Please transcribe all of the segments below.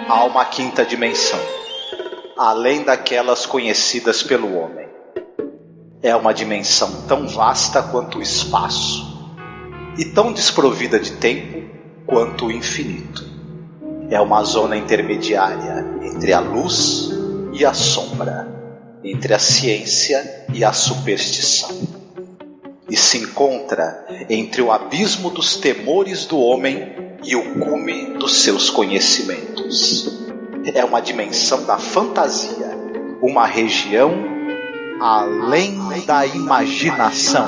Há uma quinta dimensão, além daquelas conhecidas pelo homem. É uma dimensão tão vasta quanto o espaço, e tão desprovida de tempo quanto o infinito. É uma zona intermediária entre a luz e a sombra, entre a ciência e a superstição. E se encontra entre o abismo dos temores do homem e o cume dos seus conhecimentos. É uma dimensão da fantasia, uma região além da imaginação.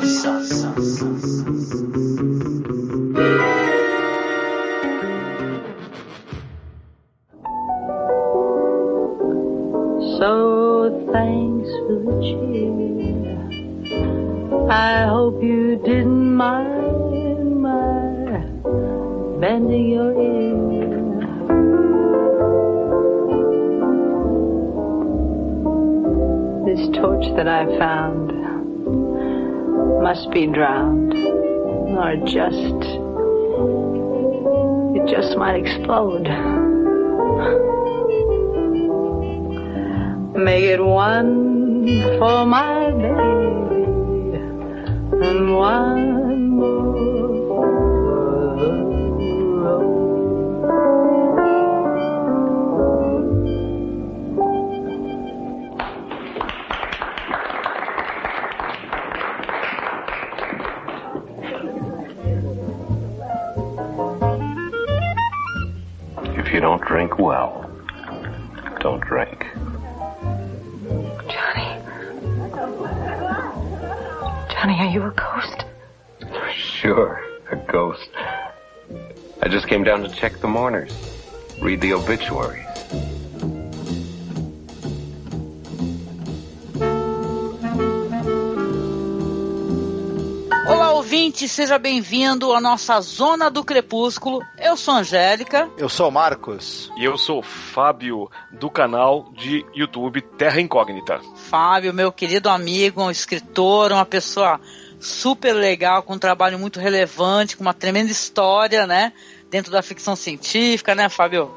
So thanks for the cheer. I hope you didn't mind my bending your ear. This torch that I found must be drowned, or it just might explode. Make it one for my baby and one more for the road. If you don't drink well, don't drink. Johnny, are you a ghost? Sure, a ghost. I just came down to check the mourners, read the obituaries. Olá, ouvinte, seja bem-vindo à nossa Zona do Crepúsculo. Eu sou a Angélica. Eu sou o Marcos. E eu sou o Fábio, do canal de YouTube Terra Incógnita. Fábio, meu querido amigo, um escritor, uma pessoa super legal, com um trabalho muito relevante, com uma tremenda história, né? Dentro da ficção científica, né, Fábio?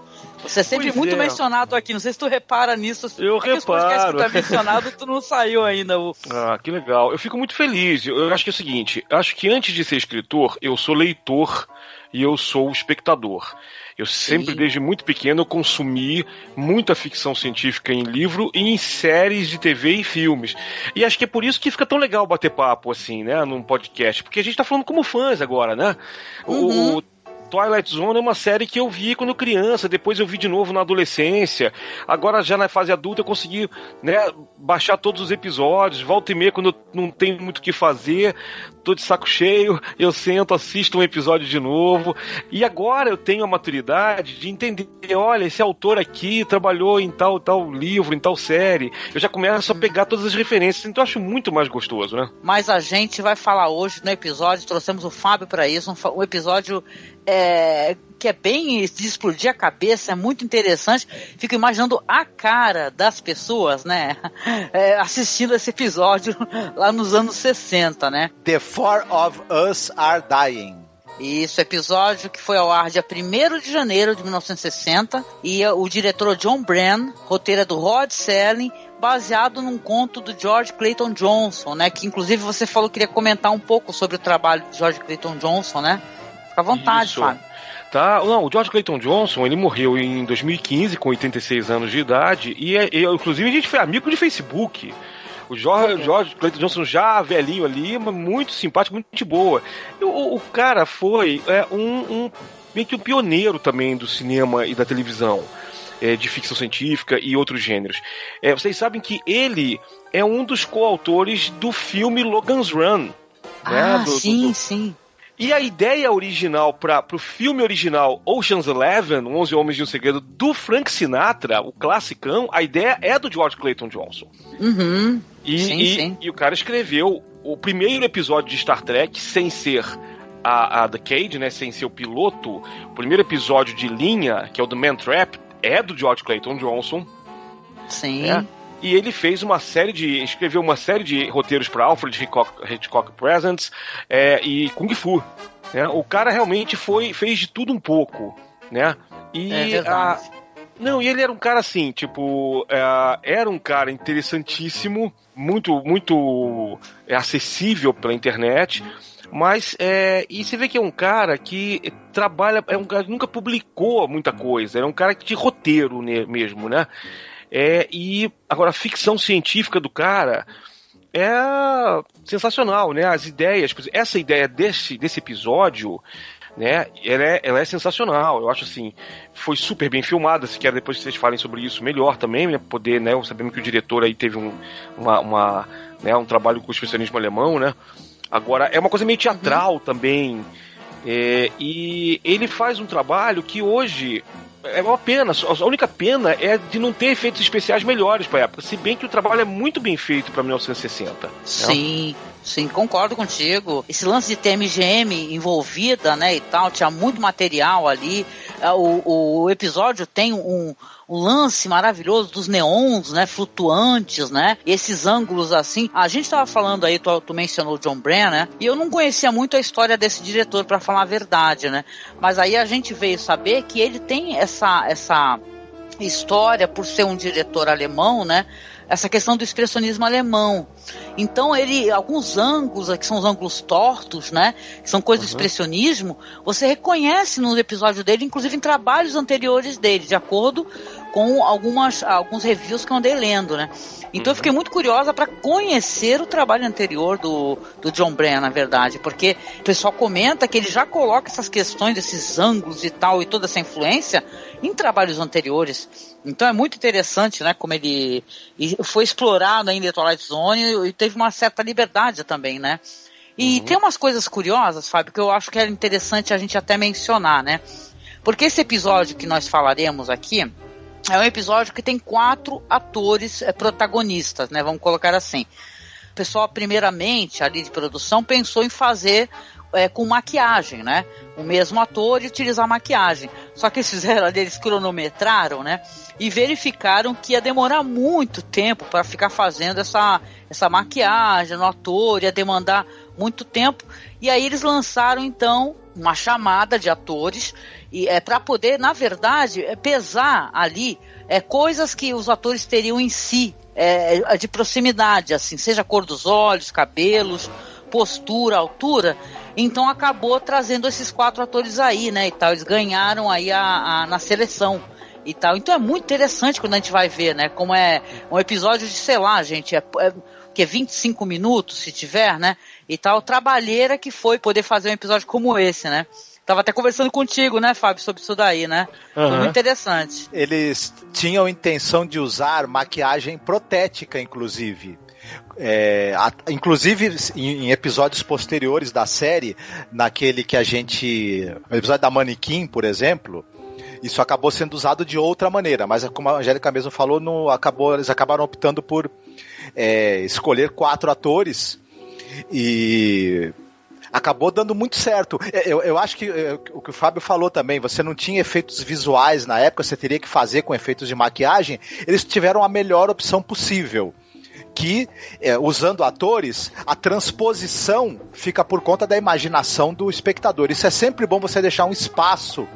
Você é sempre muito mencionado aqui, não sei se tu repara nisso. Eu reparo. Os podcasts que tu tá mencionado, tu não saiu ainda. Ah, que legal. Eu fico muito feliz. Eu acho que é o seguinte, eu acho que antes de ser escritor, eu sou leitor e eu sou espectador. Eu sempre, desde muito pequeno, consumi muita ficção científica em livro e em séries de TV e filmes. E acho que é por isso que fica tão legal bater papo, assim, né, num podcast. Porque a gente tá falando como fãs agora, né? O Twilight Zone é uma série que eu vi quando criança, depois eu vi de novo na adolescência, agora já na fase adulta eu consegui, né, baixar todos os episódios, volta e meia quando eu não tenho muito o que fazer, tô de saco cheio, eu sento, assisto um episódio de novo, e agora eu tenho a maturidade de entender, olha, esse autor aqui trabalhou em tal livro, em tal série, eu já começo a pegar todas as referências, então eu acho muito mais gostoso, né? Mas a gente vai falar hoje no episódio, trouxemos o Fábio para isso, um episódio que é bem de explodir a cabeça, é muito interessante. Fico imaginando a cara das pessoas, né, assistindo esse episódio lá nos anos 60, né? The Four of Us Are Dying. Isso, episódio que foi ao ar dia 1º de janeiro de 1960, e o diretor John Brennan, roteiro é do Rod Serling, baseado num conto do George Clayton Johnson, né, que inclusive você falou que queria comentar um pouco sobre o trabalho de George Clayton Johnson, né? Fica à vontade, Isso. Fábio. Tá, não, o George Clayton Johnson, ele morreu em 2015 com 86 anos de idade e inclusive a gente foi amigo de Facebook. O George Clayton Johnson já velhinho ali, mas muito simpático, muito gente boa. O cara foi meio que um pioneiro também do cinema e da televisão, de ficção científica e outros gêneros. Vocês sabem que ele é um dos coautores do filme Logan's Run. Sim. E a ideia original pro filme original Ocean's 11, 11 Homens de um Segredo, do Frank Sinatra, o classicão, a ideia é do George Clayton Johnson. Uhum. E o cara escreveu o primeiro episódio de Star Trek sem ser a The Cage, né, sem ser o piloto. O primeiro episódio de linha, que é o The Man Trap, é do George Clayton Johnson. Sim. E ele fez escreveu uma série de roteiros para Alfred Hitchcock Presents e Kung Fu. Né? O cara realmente fez de tudo um pouco, né? E Não, e ele era um cara assim, tipo, era um cara interessantíssimo, muito acessível pela internet, mas e você vê que é um cara que trabalha, é um cara que nunca publicou muita coisa, era um cara de roteiro mesmo, né? E agora a ficção científica do cara é sensacional, né? As ideias, essa ideia desse episódio, né? Ela é sensacional. Eu acho assim, foi super bem filmada. Se quer depois que vocês falem sobre isso melhor também, né? Poder, né? Sabemos que o diretor aí teve um trabalho com o expressionismo alemão, né? Agora é uma coisa meio teatral também. E ele faz um trabalho que hoje é uma pena. A única pena é de não ter efeitos especiais melhores para a época. Se bem que o trabalho é muito bem feito para 1960. Sim. Né? Sim, concordo contigo. Esse lance de ter MGM envolvida, né, e tal, tinha muito material ali. O episódio tem um lance maravilhoso dos neons, né, flutuantes, né, esses ângulos assim. A gente tava falando aí, tu mencionou o John Brennan, né, e eu não conhecia muito a história desse diretor, para falar a verdade, né, mas aí a gente veio saber que ele tem essa história por ser um diretor alemão, né, essa questão do expressionismo alemão. Então alguns ângulos, que são os ângulos tortos, né, que são coisas do expressionismo, você reconhece no episódio dele, inclusive em trabalhos anteriores dele, de acordo com alguns reviews que eu andei lendo, né. Então eu fiquei muito curiosa para conhecer o trabalho anterior do John Brennan, na verdade, porque o pessoal comenta que ele já coloca essas questões desses ângulos e tal, e toda essa influência em trabalhos anteriores. Então é muito interessante, né, como ele foi explorado ainda em Twilight Zone e teve uma certa liberdade também, né. E tem umas coisas curiosas, Fábio, que eu acho que era interessante a gente até mencionar, né. Porque esse episódio que nós falaremos aqui é um episódio que tem 4 atores protagonistas, né, vamos colocar assim. O pessoal, primeiramente, ali de produção, pensou em fazer com maquiagem, né? O mesmo ator e utilizar maquiagem. Só que eles cronometraram, né? E verificaram que ia demorar muito tempo para ficar fazendo essa maquiagem no ator, ia demandar muito tempo. E aí eles lançaram, então, uma chamada de atores para poder, na verdade, pesar ali coisas que os atores teriam em si, de proximidade, assim, seja a cor dos olhos, cabelos, postura, altura. Então acabou trazendo esses 4 atores aí, né, e tal. Eles ganharam aí na seleção e tal. Então é muito interessante quando a gente vai ver, né, como é um episódio de, sei lá, gente, que é 25 minutos, se tiver, né, e tal. Trabalheira que foi poder fazer um episódio como esse, né. Tava até conversando contigo, né, Fábio, sobre isso daí, né? Foi muito interessante. Eles tinham intenção de usar maquiagem protética, inclusive. Inclusive em episódios posteriores da série, naquele que no episódio da Manequim, por exemplo, isso acabou sendo usado de outra maneira, mas como a Angélica mesmo falou, eles acabaram optando por escolher 4 atores e acabou dando muito certo. Eu acho que o que o Fábio falou também, você não tinha efeitos visuais na época, você teria que fazer com efeitos de maquiagem. Eles tiveram a melhor opção possível, que, usando atores, a transposição fica por conta da imaginação do espectador. Isso é sempre bom, você deixar um espaço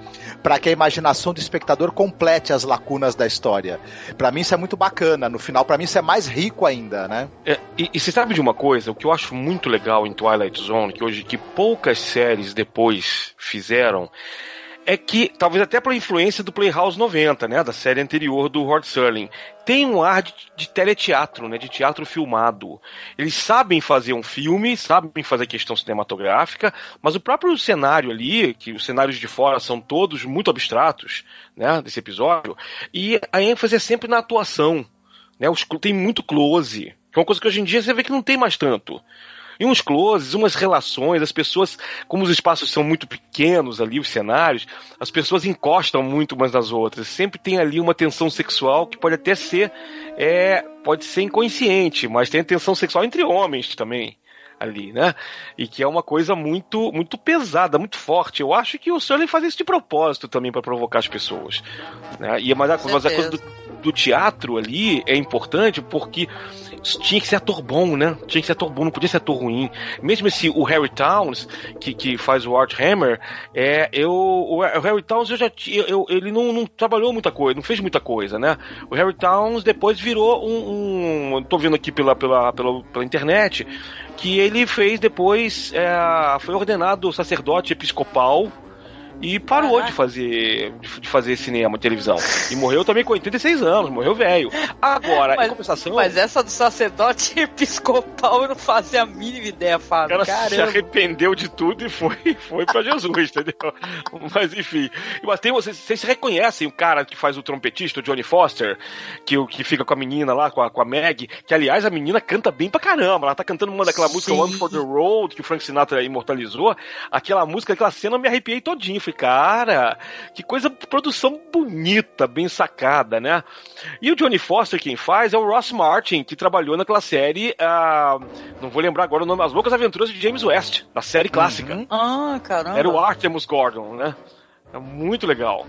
para que a imaginação do espectador complete as lacunas da história. Para mim isso é muito bacana. No final, para mim isso é mais rico ainda, né? E você sabe de uma coisa? O que eu acho muito legal em Twilight Zone, que poucas séries depois fizeram, é que, talvez até pela influência do Playhouse 90, né, da série anterior do Rod Serling, tem um ar de teleteatro, né, de teatro filmado. Eles sabem fazer um filme, sabem fazer questão cinematográfica, mas o próprio cenário ali, que os cenários de fora são todos muito abstratos, né, desse episódio, e a ênfase é sempre na atuação, né, tem muito close, que é uma coisa que hoje em dia você vê que não tem mais tanto. E uns closes, umas relações, as pessoas, como os espaços são muito pequenos ali, os cenários, as pessoas encostam muito umas nas outras. Sempre tem ali uma tensão sexual que pode até ser, pode ser inconsciente, mas tem tensão sexual entre homens também ali, né? E que é uma coisa muito, muito pesada, muito forte. Eu acho que o Serling faz isso de propósito também para provocar as pessoas, né? Mas a coisa do teatro ali é importante porque tinha que ser ator bom, né? Tinha que ser ator bom, não podia ser ator ruim. Mesmo o Harry Towns, que faz o Art Hammer, o Harry Towns ele não trabalhou muita coisa, não fez muita coisa, né? O Harry Towns depois virou tô vendo aqui pela internet, que ele fez depois, foi ordenado sacerdote episcopal e parou de fazer cinema, televisão. E morreu também com 86 anos, morreu velho. Agora, em compensação... Mas essa do sacerdote episcopal eu não fazia a mínima ideia, Fábio. O cara se arrependeu de tudo e foi pra Jesus, entendeu? Mas enfim. Mas vocês reconhecem o cara que faz o trompetista, o Johnny Foster, que fica com a menina lá, com a Meg, que aliás a menina canta bem pra caramba. Ela tá cantando uma daquela música One for the Road, que o Frank Sinatra imortalizou. Aquela música, aquela cena eu me arrepiei todinho. Cara, que coisa, produção bonita, bem sacada, né? E o Johnny Foster, quem faz, é o Ross Martin, que trabalhou naquela série, não vou lembrar agora o nome, As Loucas Aventuras de James West, da série clássica. Ah, caramba. Era o Artemus Gordon, né? É muito legal.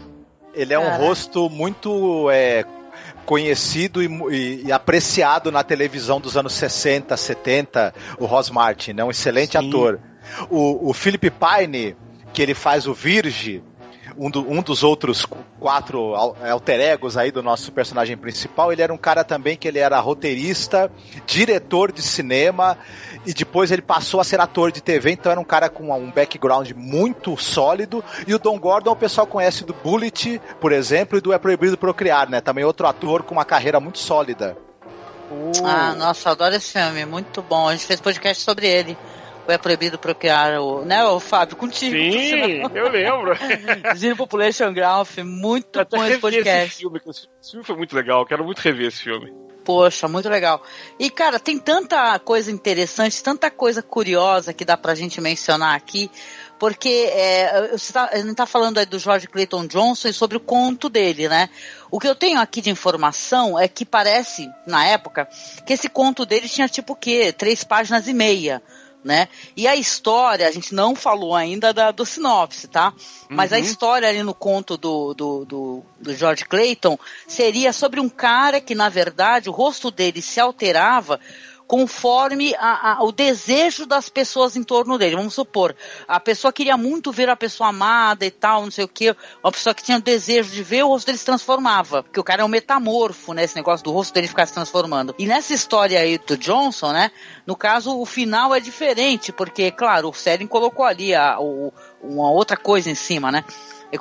Ele é um rosto muito conhecido e apreciado na televisão dos anos 60, 70, o Ross Martin, né? Um excelente ator. O Philip Pine, que ele faz o Virge, um dos outros 4 alter egos aí do nosso personagem principal, ele era um cara também que ele era roteirista, diretor de cinema, e depois ele passou a ser ator de TV, então era um cara com um background muito sólido. E o Don Gordon o pessoal conhece do Bullet, por exemplo, e do É Proibido Procriar, né? Também outro ator com uma carreira muito sólida. Nossa, adoro esse filme, muito bom, a gente fez podcast sobre ele. É Proibido Procriar, né, o Fábio, contigo. Sim, eu lembro. Zero Population Graph, muito bom esse podcast. Esse filme foi muito legal, quero muito rever esse filme. Poxa, muito legal. E, cara, tem tanta coisa interessante, tanta coisa curiosa que dá pra gente mencionar aqui, porque a gente tá falando aí do George Clayton Johnson e sobre o conto dele, né? O que eu tenho aqui de informação é que parece, na época, que esse conto dele tinha tipo o quê? 3 páginas e meia. Né? E a história, a gente não falou ainda do sinopse, tá? Mas a história ali no conto do George Clayton seria sobre um cara que, na verdade, o rosto dele se alterava conforme o desejo das pessoas em torno dele. Vamos supor, a pessoa queria muito ver a pessoa amada e tal, não sei o quê, uma pessoa que tinha o desejo de ver, o rosto dele se transformava, porque o cara é um metamorfo, né, esse negócio do rosto dele ficar se transformando. E nessa história aí do Johnson, né, no caso, o final é diferente, porque, claro, o Selling colocou ali uma outra coisa em cima, né.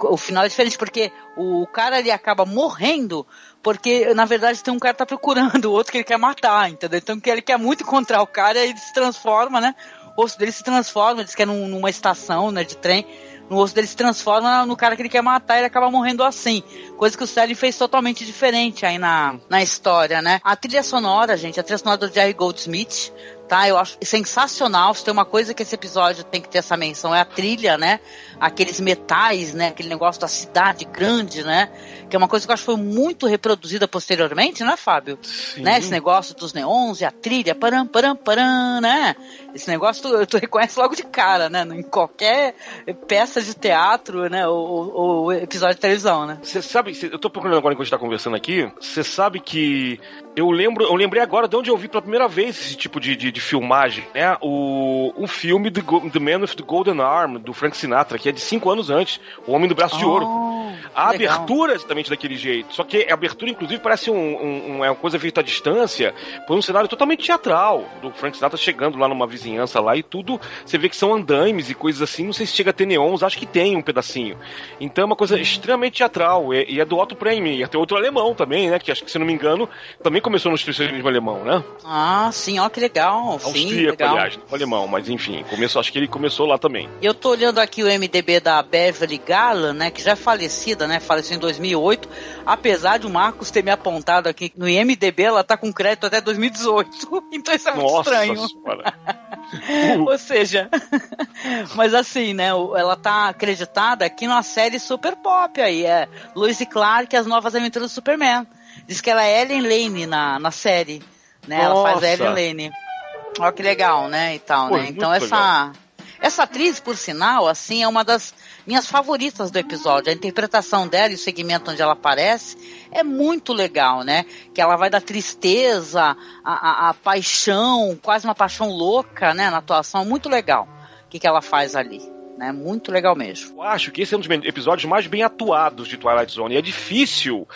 O final é diferente porque o cara ele acaba morrendo porque, na verdade, tem um cara que tá procurando, o outro que ele quer matar, entendeu? Então ele quer muito encontrar o cara e ele se transforma, né? O rosto dele se transforma, diz que é numa estação, né, de trem, o rosto dele se transforma no cara que ele quer matar e ele acaba morrendo assim. Coisa que o Selling fez totalmente diferente aí na história, né? A trilha sonora, gente, a trilha sonora do Jerry Goldsmith, tá? Eu acho sensacional. Se tem uma coisa que esse episódio tem que ter essa menção, é a trilha, né? Aqueles metais, né? Aquele negócio da cidade grande, né? Que é uma coisa que eu acho que foi muito reproduzida posteriormente, né, Fábio? Né? Esse negócio dos neons e a trilha, param, param, param, né? Esse negócio tu reconhece logo de cara, né? Em qualquer peça de teatro, né? Ou episódio de televisão, né? Você sabe, eu tô procurando agora enquanto a gente tá conversando aqui, você sabe que eu lembrei agora de onde eu vi pela primeira vez esse tipo de filmagem, né? O filme The Man with the Golden Arm, do Frank Sinatra, que é de 5 anos antes, O Homem do Braço de Ouro. A abertura é exatamente daquele jeito, só que a abertura, inclusive, parece uma coisa feita à distância, por um cenário totalmente teatral, do Frank Sinatra chegando lá numa vizinhança lá e tudo, você vê que são andaimes e coisas assim, não sei se chega a ter neons, acho que tem um pedacinho. Então é uma coisa extremamente teatral, e é do Otto Preminger, e tem outro alemão também, né, que acho que, se não me engano, também começou no expressionismo alemão, né? Ah, sim, ó, que legal. Austríaco, legal. Aliás, não alemão, mas enfim, acho que ele começou lá também. Eu tô olhando aqui o MDB da Beverly Garland, né, que já é falecida, né, faleceu em 2008, apesar de o Marcos ter me apontado aqui no IMDB, ela tá com crédito até 2018, então isso é muito estranho. Ou seja, mas assim, né, ela tá acreditada aqui numa série super pop aí, Lois e Clark, As Novas Aventuras do Superman. Diz que ela é Ellen Lane na série, né, ela faz a Ellen Lane. Olha que legal, né, e tal, né, então Essa atriz, por sinal, assim, é uma das minhas favoritas do episódio. A interpretação dela e o segmento onde ela aparece é muito legal, né? Que ela vai da tristeza à paixão, quase uma paixão louca, né? Na atuação, muito legal. O que ela faz ali. Né? Muito legal mesmo. Eu acho que esse é um dos episódios mais bem atuados de Twilight Zone. E é difícil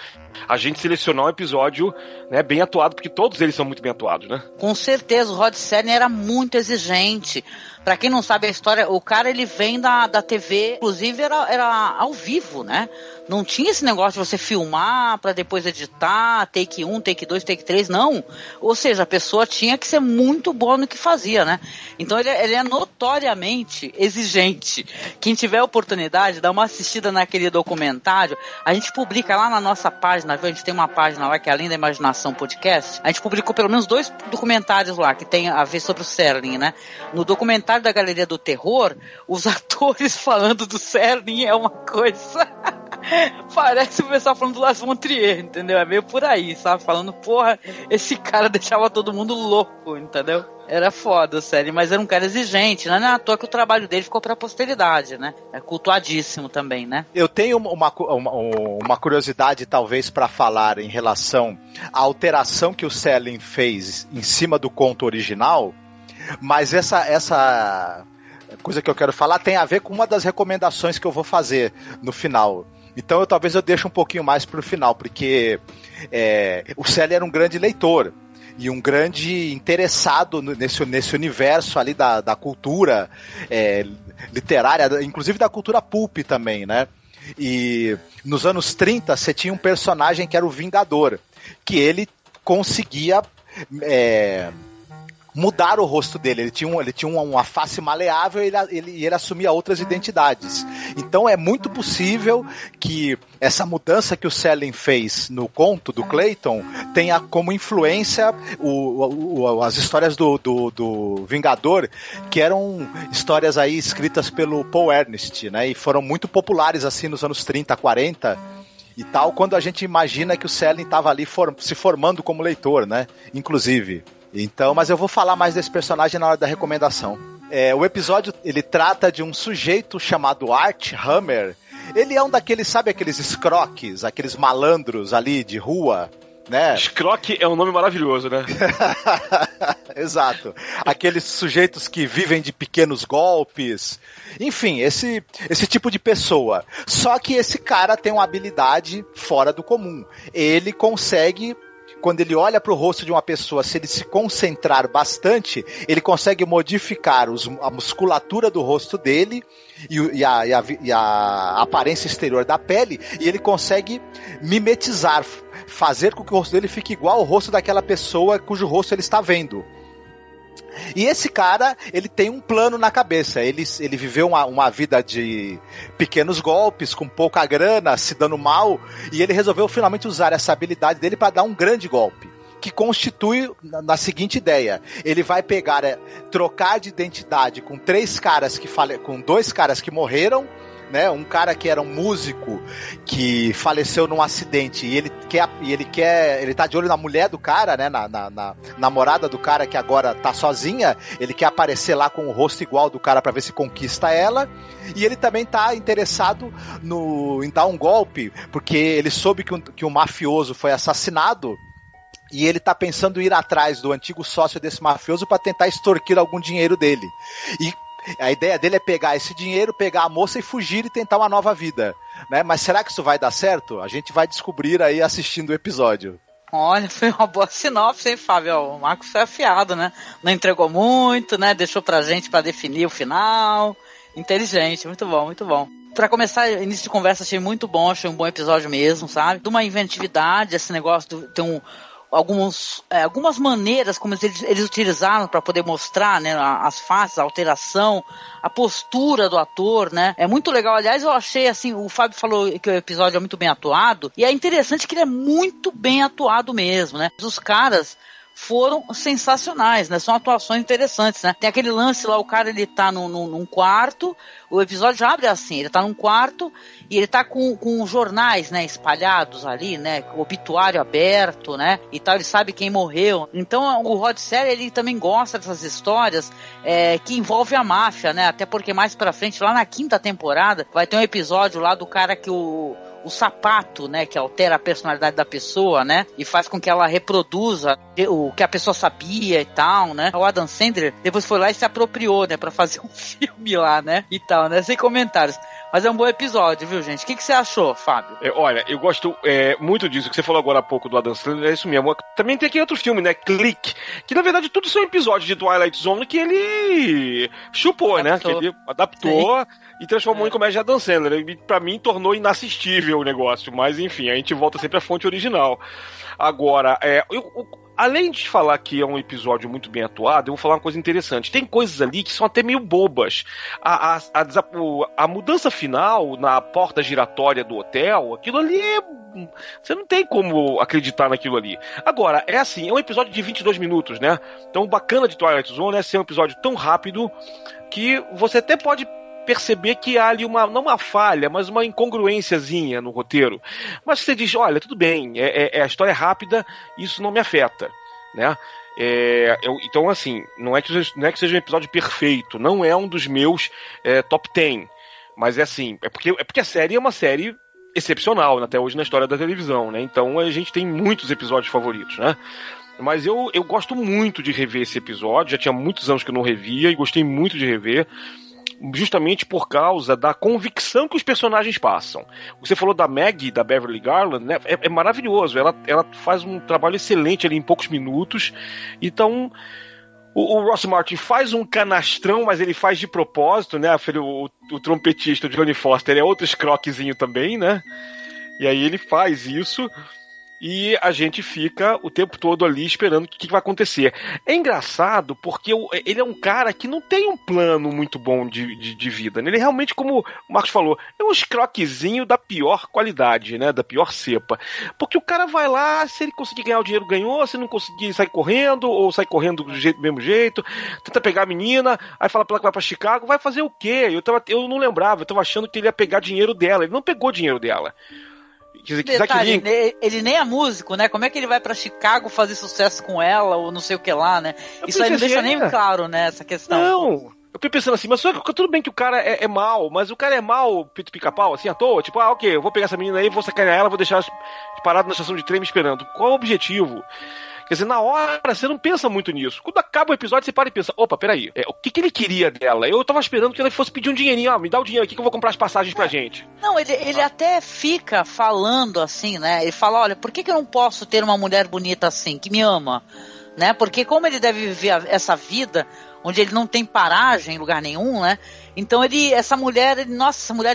a gente selecionar um episódio, né, bem atuado, porque todos eles são muito bem atuados, né? Com certeza, o Rod Serling era muito exigente. Pra quem não sabe a história, o cara ele vem da TV, inclusive era ao vivo, né? Não tinha esse negócio de você filmar pra depois editar, take 1, take 2, take 3, não. Ou seja, a pessoa tinha que ser muito boa no que fazia, né? Então ele é notoriamente exigente. Quem tiver a oportunidade, dá uma assistida naquele documentário. A gente publica lá na nossa página, viu? A gente tem uma página lá que é Além da Imaginação Podcast. A gente publicou pelo menos 2 documentários lá que tem a ver sobre o Serling, né? No documentário da Galeria do Terror, os atores falando do Serling é uma coisa... Parece o pessoal falando do Lars von Trier, entendeu? É meio por aí, sabe? Falando, porra, esse cara deixava todo mundo louco, entendeu? Era foda, sério, mas era um cara exigente, não é à toa que o trabalho dele ficou pra posteridade, né? É cultuadíssimo também, né? Eu tenho uma curiosidade, talvez, pra falar em relação à alteração que o Serling fez em cima do conto original, mas essa coisa que eu quero falar tem a ver com uma das recomendações que eu vou fazer no final. Então talvez eu deixe um pouquinho mais pro final, porque o Serling era um grande leitor e um grande interessado nesse universo ali da cultura literária, inclusive da cultura pulp também, né? E nos anos 30 você tinha um personagem que era o Vingador, que ele conseguia mudar o rosto dele, ele tinha uma face maleável e ele assumia outras identidades. Então é muito possível que essa mudança que o Serling fez no conto do Clayton tenha como influência as histórias do Vingador, que eram histórias aí escritas pelo Paul Ernst, né, e foram muito populares assim nos anos 30, 40 e tal, quando a gente imagina que o Serling estava ali se formando como leitor, né, inclusive. Então, mas eu vou falar mais desse personagem na hora da recomendação. O episódio, ele trata de um sujeito chamado Art Hammer. Ele é um daqueles, sabe aqueles escroques, aqueles malandros ali de rua, né? Scroque é um nome maravilhoso, né? Exato. Aqueles sujeitos que vivem de pequenos golpes. Enfim, esse tipo de pessoa. Só que esse cara tem uma habilidade fora do comum. Ele consegue... Quando ele olha para o rosto de uma pessoa, se ele se concentrar bastante, ele consegue modificar a musculatura do rosto dele e a aparência exterior da pele, e ele consegue mimetizar, fazer com que o rosto dele fique igual ao rosto daquela pessoa cujo rosto ele está vendo. E esse cara, ele tem um plano na cabeça. Ele viveu uma vida de pequenos golpes, com pouca grana, se dando mal, e ele resolveu finalmente usar essa habilidade dele para dar um grande golpe, que constitui na seguinte ideia: ele vai pegar, trocar de identidade com 2 caras que morreram, né? Um cara que era um músico que faleceu num acidente e ele tá de olho na mulher do cara, né? Na namorada do cara que agora tá sozinha. Ele quer aparecer lá com o rosto igual do cara pra ver se conquista ela. E ele também tá interessado em dar um golpe, porque ele soube que um mafioso foi assassinado. E ele tá pensando em ir atrás do antigo sócio desse mafioso para tentar extorquir algum dinheiro dele. E a ideia dele é pegar esse dinheiro, pegar a moça e fugir e tentar uma nova vida, né? Mas será que isso vai dar certo? A gente vai descobrir aí assistindo o episódio. Olha, foi uma boa sinopse, hein, Fábio? O Marcos foi afiado, né? Não entregou muito, né? Deixou pra gente pra definir o final. Inteligente, muito bom, muito bom. Pra começar, início de conversa, achei muito bom, achei um bom episódio mesmo, sabe? De uma inventividade, esse negócio de ter algumas maneiras como eles utilizaram para poder mostrar, né, as faces, a alteração, a postura do ator, né? É muito legal. Aliás, eu achei assim, o Fábio falou que o episódio é muito bem atuado, e é interessante que ele é muito bem atuado mesmo, né? Os caras foram sensacionais, né? São atuações interessantes, né? Tem aquele lance lá, o cara, ele tá num quarto, o episódio já abre assim, ele tá num quarto e ele tá com jornais, né, espalhados ali, né, o obituário aberto, né, e tal, ele sabe quem morreu. Então o Rod Serling, ele também gosta dessas histórias que envolvem a máfia, né, até porque mais pra frente, lá na 5ª temporada, vai ter um episódio lá do cara que o sapato, né, que altera a personalidade da pessoa, né, e faz com que ela reproduza o que a pessoa sabia e tal, né. O Adam Sandler depois foi lá e se apropriou, né, pra fazer um filme lá, né, e tal, né, sem comentários. Mas é um bom episódio, viu, gente? O que você achou, Fábio? Olha, eu gosto muito disso que você falou agora há pouco do Adam Sandler, é isso mesmo. Também tem aqui outro filme, né, Click, que na verdade tudo são episódios de Twilight Zone que ele chupou, adaptou, né, que ele adaptou. Sim. E transformou em comédia de Adam Sandler. E pra mim tornou inassistível o negócio. Mas enfim, a gente volta sempre à fonte original. Agora, além de falar que é um episódio muito bem atuado, eu vou falar uma coisa interessante. Tem coisas ali que são até meio bobas. A mudança final na porta giratória do hotel, aquilo ali você não tem como acreditar naquilo ali. Agora, é um episódio de 22 minutos, né? Então o bacana de Twilight Zone é ser um episódio tão rápido que você até pode perceber que há ali não uma falha, mas uma incongruênciazinha no roteiro. Mas você diz, olha, tudo bem, a história é rápida, isso não me afeta, né? Então, assim, não é que seja um episódio perfeito, não é um dos meus top 10, mas é porque a série é uma série excepcional, até hoje na história da televisão, né? Então a gente tem muitos episódios favoritos, né? Mas eu gosto muito de rever esse episódio, já tinha muitos anos que eu não revia e gostei muito de rever, justamente por causa da convicção que os personagens passam. Você falou da Maggie, da Beverly Garland, né? É maravilhoso, ela faz um trabalho excelente ali em poucos minutos. Então o Ross Martin faz um canastrão, mas ele faz de propósito, né? O trompetista, o Johnny Foster, é outro escroquezinho também, né? E aí ele faz isso e a gente fica o tempo todo ali esperando o que vai acontecer. É engraçado porque ele é um cara que não tem um plano muito bom de vida, né? Ele realmente, como o Marcos falou, é um escroquezinho da pior qualidade, né? Da pior cepa. Porque o cara vai lá, se ele conseguir ganhar o dinheiro, ganhou, se não conseguir, sai correndo, ou sai correndo do mesmo jeito, tenta pegar a menina, aí fala pra ela que vai pra Chicago, vai fazer o quê? Eu não lembrava, eu tava achando que ele ia pegar dinheiro dela, ele não pegou dinheiro dela. Detalhe, ele nem é músico, né? Como é que ele vai pra Chicago fazer sucesso com ela ou não sei o que lá, né? Isso aí não deixa nem claro, né? Essa questão. Não, eu fiquei pensando assim, mas só que tudo bem que o cara é mau, mas o cara é mau, pica-pau, assim, à toa, tipo, ok, eu vou pegar essa menina aí, vou sacanear ela, vou deixar ela parada na estação de trem me esperando. Qual é o objetivo? Quer dizer, na hora você não pensa muito nisso. Quando acaba o episódio, você para e pensa, opa, peraí, o que ele queria dela? Eu tava esperando que ela fosse pedir um dinheirinho, me dá o dinheiro aqui que eu vou comprar as passagens pra gente. Não, ele até fica falando assim, né? Ele fala, olha, por que eu não posso ter uma mulher bonita assim, que me ama? Né? Porque como ele deve viver essa vida, onde ele não tem paragem em lugar nenhum, né? Então essa mulher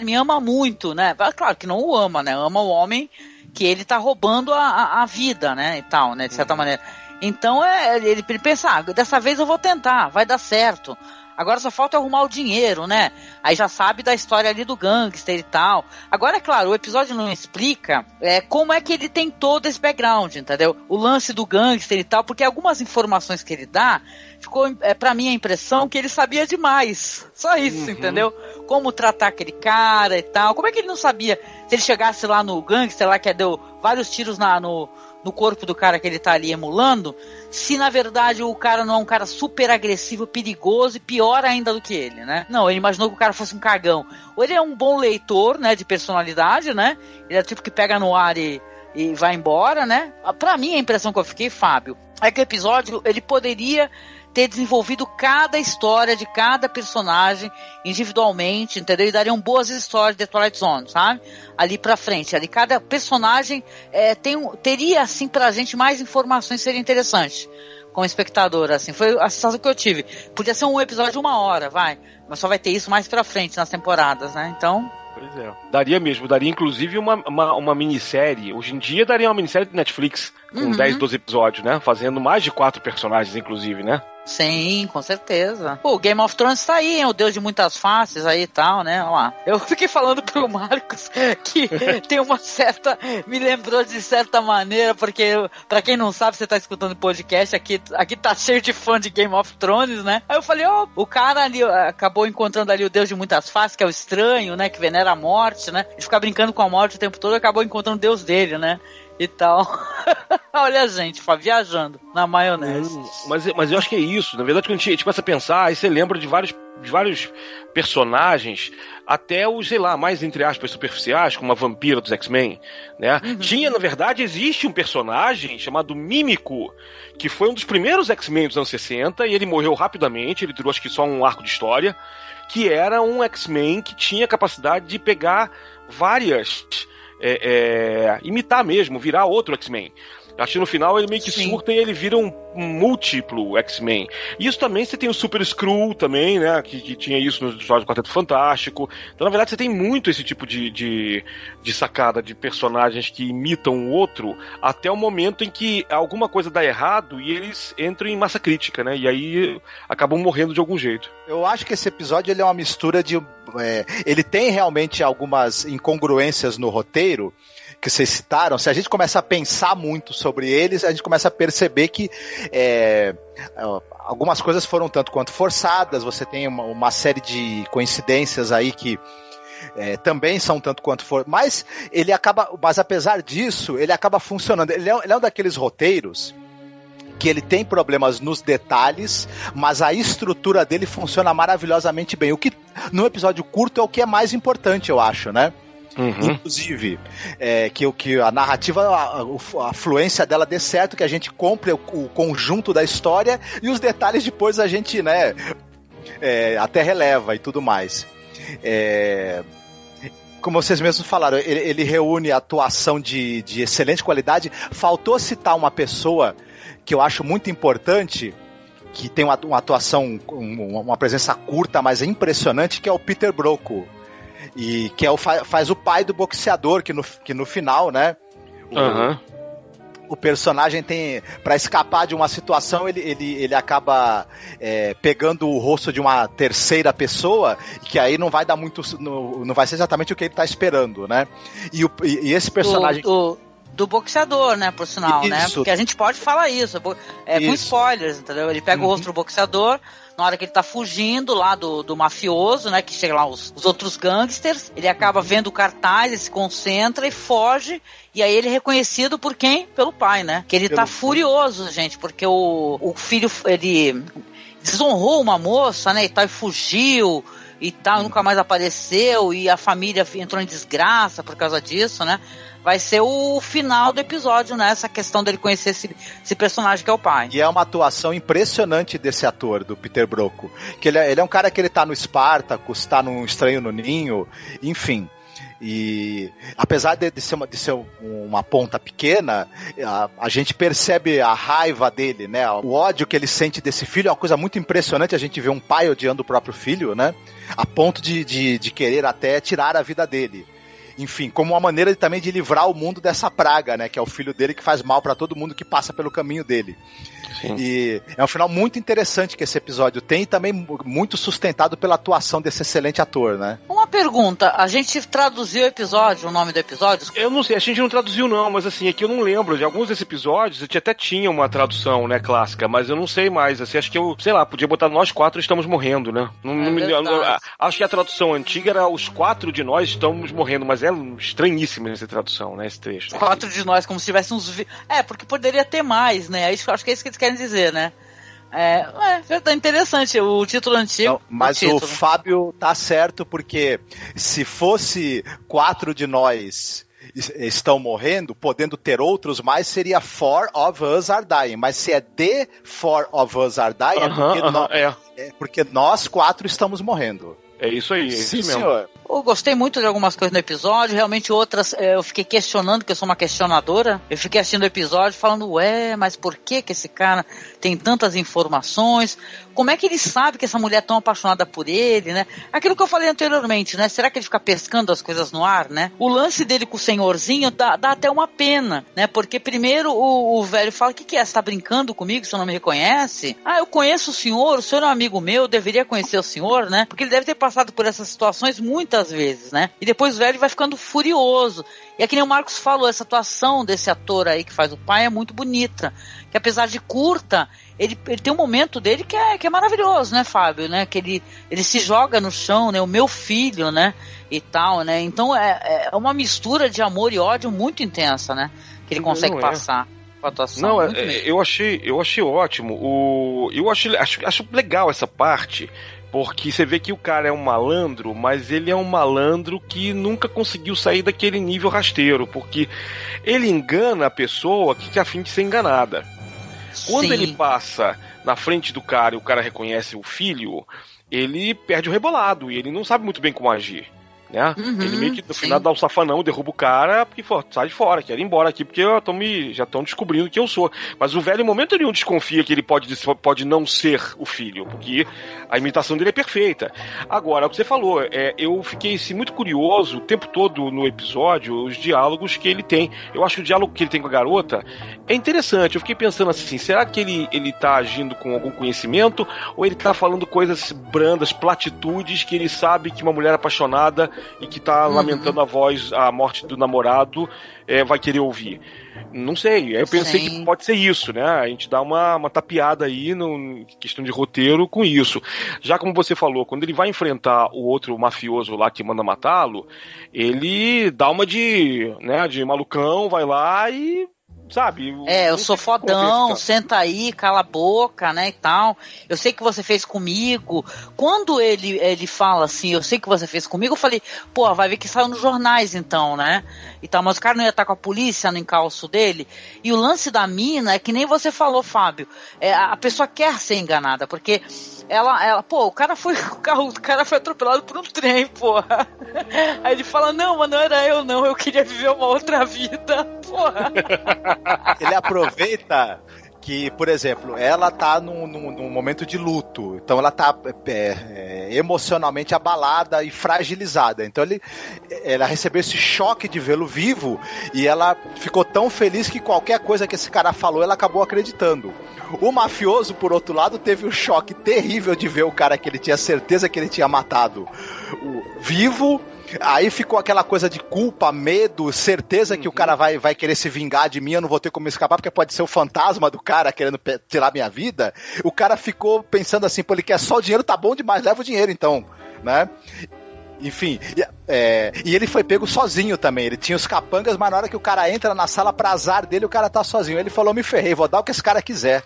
me ama muito, né? Claro que não o ama, né? Ama o homem que ele tá roubando a vida, né, e tal, né, de certa maneira. Então, ele pensa, dessa vez eu vou tentar, vai dar certo. Agora só falta arrumar o dinheiro, né? Aí já sabe da história ali do gangster e tal. Agora, é claro, o episódio não explica como é que ele tem todo esse background, entendeu? O lance do gangster e tal, porque algumas informações que ele dá, ficou pra mim a impressão que ele sabia demais. Só isso, entendeu? Como tratar aquele cara e tal. Como é que ele não sabia? Se ele chegasse lá no gangster, lá que deu vários tiros no corpo do cara que ele tá ali emulando, se na verdade o cara não é um cara super agressivo, perigoso e pior ainda do que ele, né? Não, ele imaginou que o cara fosse um cagão. Ou ele é um bom leitor, né, de personalidade, né? Ele é tipo que pega no ar e vai embora, né? Pra mim, a impressão que eu fiquei, Fábio, é que o episódio, ele poderia ter desenvolvido cada história de cada personagem individualmente, entendeu? E dariam boas histórias de Twilight Zone, sabe? Ali pra frente, ali cada personagem teria, assim, pra gente mais informações, seria interessante como espectador, assim, foi a sensação que eu tive. Podia ser um episódio de 1 hora, mas só vai ter isso mais pra frente nas temporadas, né? Então... Pois é. Daria inclusive uma minissérie. Hoje em dia daria uma minissérie de Netflix com 10, 12 episódios, né? Fazendo mais de 4 personagens, inclusive, né? Sim, com certeza. O Game of Thrones tá aí, hein? O Deus de muitas faces aí e tal, né? Olha lá. Eu fiquei falando pro Marcos que tem uma certa... Me lembrou de certa maneira, porque pra quem não sabe, você tá escutando podcast, aqui tá cheio de fã de Game of Thrones, né? Aí eu falei, o cara ali acabou encontrando ali o Deus de muitas faces, que é o estranho, né? Que venera a morte, né? Ele fica brincando com a morte o tempo todo e acabou encontrando o Deus dele, né? E tal. Olha a gente, viajando na maionese. Mas eu acho que é isso. Na verdade, quando a gente começa a pensar, aí você lembra de vários personagens, até os, sei lá, mais entre aspas superficiais, como a vampira dos X-Men, né? Tinha, na verdade, existe um personagem chamado Mímico, que foi um dos primeiros X-Men dos anos 60, e ele morreu rapidamente, ele durou acho que só um arco de história, que era um X-Men que tinha a capacidade de pegar várias... imitar mesmo, virar outro X-Men. Acho que no final ele meio que surta e ele vira um múltiplo X-Men. Isso também você tem o Super Skrull também, né? Que tinha isso nos episódios do Quarteto Fantástico. Então, na verdade, você tem muito esse tipo de sacada de personagens que imitam o outro até o momento em que alguma coisa dá errado e eles entram em massa crítica, né? E aí acabam morrendo de algum jeito. Eu acho que esse episódio ele é uma mistura de... ele tem realmente algumas incongruências no roteiro que vocês citaram. Se a gente começa a pensar muito sobre eles, a gente começa a perceber que algumas coisas foram tanto quanto forçadas. Você tem uma série de coincidências aí que também são tanto quanto mas apesar disso, ele acaba funcionando. Ele é um daqueles roteiros que ele tem problemas nos detalhes, mas a estrutura dele funciona maravilhosamente bem. O que no episódio curto é o que é mais importante, eu acho, né? Inclusive, que a narrativa, a fluência dela dê certo, que a gente compre o conjunto da história e os detalhes depois a gente, né, até releva e tudo mais. Como vocês mesmos falaram, ele reúne atuação de excelente qualidade. Faltou citar uma pessoa que eu acho muito importante, que tem uma atuação, uma presença curta, mas impressionante, que é o Peter Brocco. E que faz o pai do boxeador, que no final, né? O personagem tem, para escapar de uma situação, ele acaba pegando o rosto de uma terceira pessoa, que aí não vai dar muito, não vai ser exatamente o que ele tá esperando, né? E esse personagem... Do boxeador, né, por sinal, isso, né? Porque a gente pode falar isso, com spoilers, entendeu? Ele pega o rosto do boxeador, na hora que ele tá fugindo lá do mafioso, né, que chega lá os outros gangsters, ele acaba vendo o cartaz, ele se concentra e foge, e aí ele é reconhecido por quem? Pelo pai, né? Que ele tá furioso, gente, porque o filho, ele desonrou uma moça, né, e tal, e fugiu, e tal, nunca mais apareceu, e a família entrou em desgraça por causa disso, né? Vai ser o final do episódio, né? Essa questão dele conhecer esse personagem que é o pai. E é uma atuação impressionante desse ator, do Peter Brocco. Que ele é um cara que ele tá no Spartacus, tá no Estranho no Ninho, enfim. E apesar de ser uma ponta pequena, a gente percebe a raiva dele, né? O ódio que ele sente desse filho é uma coisa muito impressionante. A gente vê um pai odiando o próprio filho, né? A ponto de querer até tirar a vida dele. Enfim, como uma maneira também de livrar o mundo dessa praga, né? Que é o filho dele que faz mal pra todo mundo que passa pelo caminho dele. Sim. E é um final muito interessante que esse episódio tem, e também muito sustentado pela atuação desse excelente ator, né? Uma pergunta, a gente traduziu o nome do episódio? Eu não sei, a gente não traduziu não, mas assim, aqui eu não lembro, de alguns desses episódios a gente até tinha uma tradução, né, clássica, mas eu não sei mais, assim, acho que eu, sei lá, podia botar Nós Quatro Estamos Morrendo, né? Acho que a tradução antiga era Os Quatro de Nós Estamos Morrendo, mas é estranhíssima essa tradução, né, esse trecho. Quatro de nós, como se tivesse uns... porque poderia ter mais, né? Acho que é isso que eles querem dizer, né? Verdade, interessante o título antigo. Não, mas o Fábio tá certo, porque se fosse 4 de nós estão morrendo, podendo ter outros mais, seria 4 of us are dying. Mas se é the 4 of us are dying, porque nós 4 estamos morrendo. É isso aí, é Sim, isso mesmo. Senhor. Eu gostei muito de algumas coisas no episódio, realmente outras eu fiquei questionando, que eu sou uma questionadora. Eu fiquei assistindo o episódio falando, mas por que esse cara tem tantas informações? Como é que ele sabe que essa mulher é tão apaixonada por ele, né? Aquilo que eu falei anteriormente, né? Será que ele fica pescando as coisas no ar, né? O lance dele com o senhorzinho dá até uma pena, né? Porque primeiro o velho fala, o que é? Você tá brincando comigo? Você não me reconhece? Eu conheço o senhor é um amigo meu, eu deveria conhecer o senhor, né? Porque ele deve ter passado por essas situações muitas vezes, né? E depois o velho vai ficando furioso. E é que nem o Marcos falou, essa atuação desse ator aí que faz o pai é muito bonita. Que apesar de curta, ele tem um momento dele que é maravilhoso, né, Fábio? Né? Que ele se joga no chão, né? O meu filho, né? E tal, né? Então é uma mistura de amor e ódio muito intensa, né? Que ele consegue passar. Não, eu achei ótimo. Acho legal essa parte, porque você vê que o cara é um malandro, mas ele é um malandro que nunca conseguiu sair daquele nível rasteiro, porque ele engana a pessoa que quer a fim de ser enganada. Quando ele passa na frente do cara e o cara reconhece o filho, ele perde o rebolado e ele não sabe muito bem como agir. Né? Ele meio que no final dá um safanão, derruba o cara, porque sai de fora, quero ir embora aqui, porque já estão descobrindo que eu sou. Mas o velho em momento nenhum desconfia que ele pode não ser o filho, porque a imitação dele é perfeita. Agora, o que você falou, eu fiquei assim, muito curioso o tempo todo no episódio, os diálogos que ele tem. Eu acho que o diálogo que ele tem com a garota é interessante. Eu fiquei pensando assim, será que ele tá agindo com algum conhecimento, ou ele tá falando coisas brandas, platitudes, que ele sabe que uma mulher apaixonada e que tá lamentando a morte do namorado vai querer ouvir. Não sei, eu pensei que pode ser isso, né? A gente dá uma tapeada aí no questão de roteiro com isso. Já como você falou, quando ele vai enfrentar o outro mafioso lá que manda matá-lo, ele dá uma de malucão, vai lá e sabe? Eu sou fodão, senta aí, cala a boca, né, e tal. Eu sei que você fez comigo. Quando ele fala assim, eu sei que você fez comigo, eu falei, vai ver que saiu nos jornais então, né? E tal, mas o cara não ia estar com a polícia no encalço dele. E o lance da mina é que nem você falou, Fábio. A pessoa quer ser enganada, porque o cara foi atropelado por um trem, porra. Aí ele fala, não, mas não era eu queria viver uma outra vida, porra. Ele aproveita que, por exemplo, ela tá num momento de luto, então ela tá emocionalmente abalada e fragilizada, então ela recebeu esse choque de vê-lo vivo e ela ficou tão feliz que qualquer coisa que esse cara falou, ela acabou acreditando. O mafioso, por outro lado, teve um choque terrível de ver o cara que ele tinha certeza que ele tinha matado vivo. Aí ficou aquela coisa de culpa, medo, certeza que o cara vai querer se vingar de mim, eu não vou ter como escapar, porque pode ser o fantasma do cara querendo tirar minha vida. O cara ficou pensando assim, ele quer só o dinheiro, tá bom demais, leva o dinheiro então, né? Enfim, e ele foi pego sozinho também, ele tinha os capangas, mas na hora que o cara entra na sala, pra azar dele, o cara tá sozinho. Ele falou, me ferrei, vou dar o que esse cara quiser.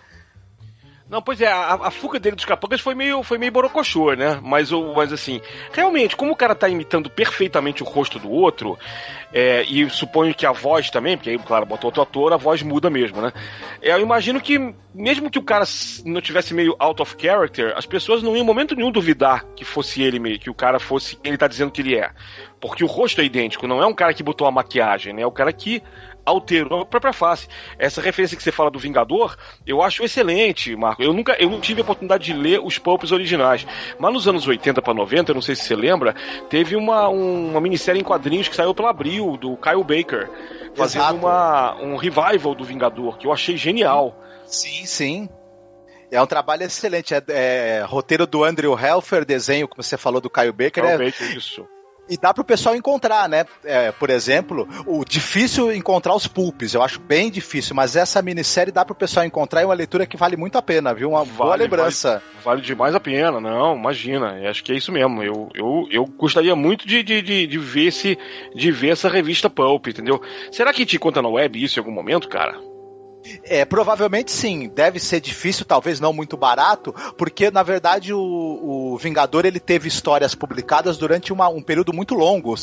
Não, pois a fuga dele dos capangas foi meio borocochô, né? Mas assim, realmente, como o cara tá imitando perfeitamente o rosto do outro, e suponho que a voz também, porque aí, claro, botou outro ator, a voz muda mesmo, né? Eu imagino que, mesmo que o cara não tivesse meio out of character, as pessoas não iam em momento nenhum duvidar que fosse ele meio, que o cara fosse quem ele tá dizendo que ele é. Porque o rosto é idêntico, não é um cara que botou a maquiagem, né? É o cara que alterou a própria face. Essa referência que você fala do Vingador, eu acho excelente, Marco. Eu não tive a oportunidade de ler os pulps originais, mas nos anos 80 para 90, eu não sei se você lembra, teve uma minissérie em quadrinhos que saiu pela Abril, do Kyle Baker, fazendo um revival do Vingador, que eu achei genial. Sim. É um trabalho excelente. Roteiro do Andrew Helfer, desenho, como você falou, do Kyle Baker. Isso. E dá pro pessoal encontrar, né? Por exemplo, o difícil encontrar os pulps, eu acho bem difícil, mas essa minissérie dá pro pessoal encontrar e é uma leitura que vale muito a pena, viu? Uma boa lembrança. Vale demais a pena, não, imagina, acho que é isso mesmo. Eu gostaria muito de ver essa revista Pulp, entendeu? Será que te conta na web isso em algum momento, cara? Provavelmente sim, deve ser difícil, talvez não muito barato, porque na verdade o Vingador ele teve histórias publicadas durante um período muito longo.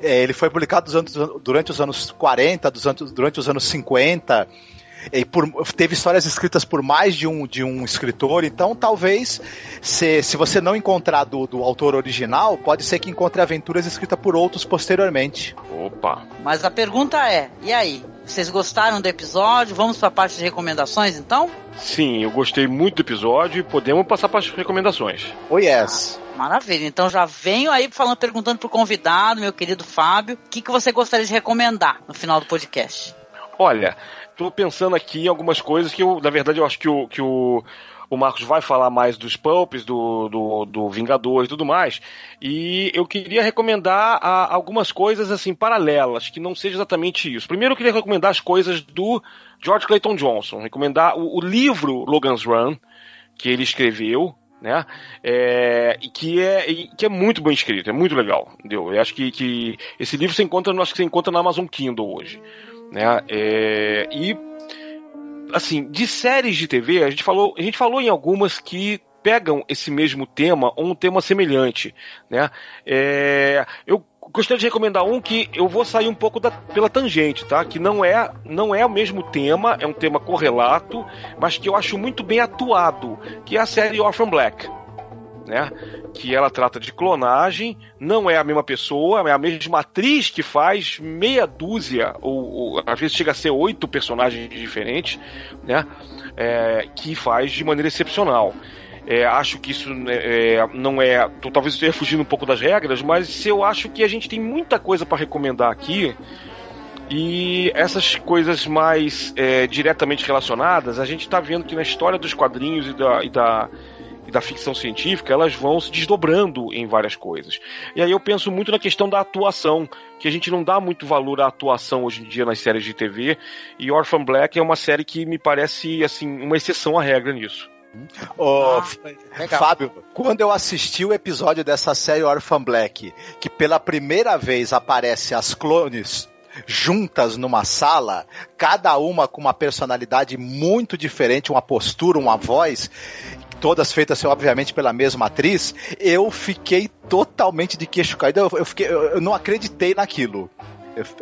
Ele foi publicado durante os anos 40, durante os anos 50, teve histórias escritas por mais de um escritor, então talvez, se você não encontrar do autor original, pode ser que encontre aventuras escritas por outros posteriormente. Opa! Mas a pergunta é, e aí? Vocês gostaram do episódio? Vamos para a parte de recomendações, então? Sim, eu gostei muito do episódio e podemos passar para as recomendações. Oh, yes! Maravilha, então já venho aí perguntando pro convidado, meu querido Fábio, o que você gostaria de recomendar no final do podcast? Olha, tô pensando aqui em algumas coisas que na verdade, eu acho que o Marcos vai falar mais dos pulps, do Vingador e tudo mais, e eu queria recomendar algumas coisas assim paralelas, que não seja exatamente isso. Primeiro eu queria recomendar as coisas do George Clayton Johnson, recomendar o livro Logan's Run, que ele escreveu, né? Que é muito bem escrito, é muito legal, entendeu? Eu acho que esse livro você encontra na Amazon Kindle hoje, né? E assim, de séries de TV, a gente falou em algumas que pegam esse mesmo tema ou um tema semelhante, né? Eu gostaria de recomendar um que eu vou sair um pouco pela tangente, tá? Que não é o mesmo tema, é um tema correlato, mas que eu acho muito bem atuado, que é a série Orphan Black, né? Que ela trata de clonagem, não é a mesma pessoa, é a mesma atriz que faz meia dúzia, ou às vezes chega a ser 8 personagens diferentes, né? Que faz de maneira excepcional. Acho que isso não é... Talvez eu esteja fugindo um pouco das regras, mas eu acho que a gente tem muita coisa para recomendar aqui, e essas coisas mais diretamente relacionadas, a gente está vendo que na história dos quadrinhos e da ficção científica, elas vão se desdobrando em várias coisas. E aí eu penso muito na questão da atuação, que a gente não dá muito valor à atuação hoje em dia nas séries de TV, e Orphan Black é uma série que me parece assim, uma exceção à regra nisso. Fábio, quando eu assisti o episódio dessa série Orphan Black, que pela primeira vez aparece as clones juntas numa sala, cada uma com uma personalidade muito diferente, uma postura, uma voz, todas feitas obviamente pela mesma atriz, eu fiquei totalmente de queixo caído, eu não acreditei naquilo.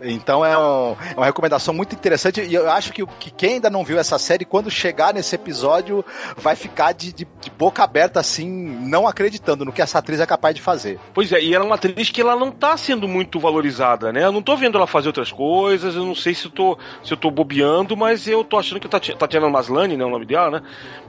Então é uma recomendação muito interessante, e eu acho que quem ainda não viu essa série, quando chegar nesse episódio, vai ficar de boca aberta assim, não acreditando no que essa atriz é capaz de fazer. Pois é, e ela é uma atriz que ela não tá sendo muito valorizada, né? Eu não tô vendo ela fazer outras coisas, eu não sei se eu tô bobeando, mas eu tô achando que Tatiana Maslany, né, o nome dela, né?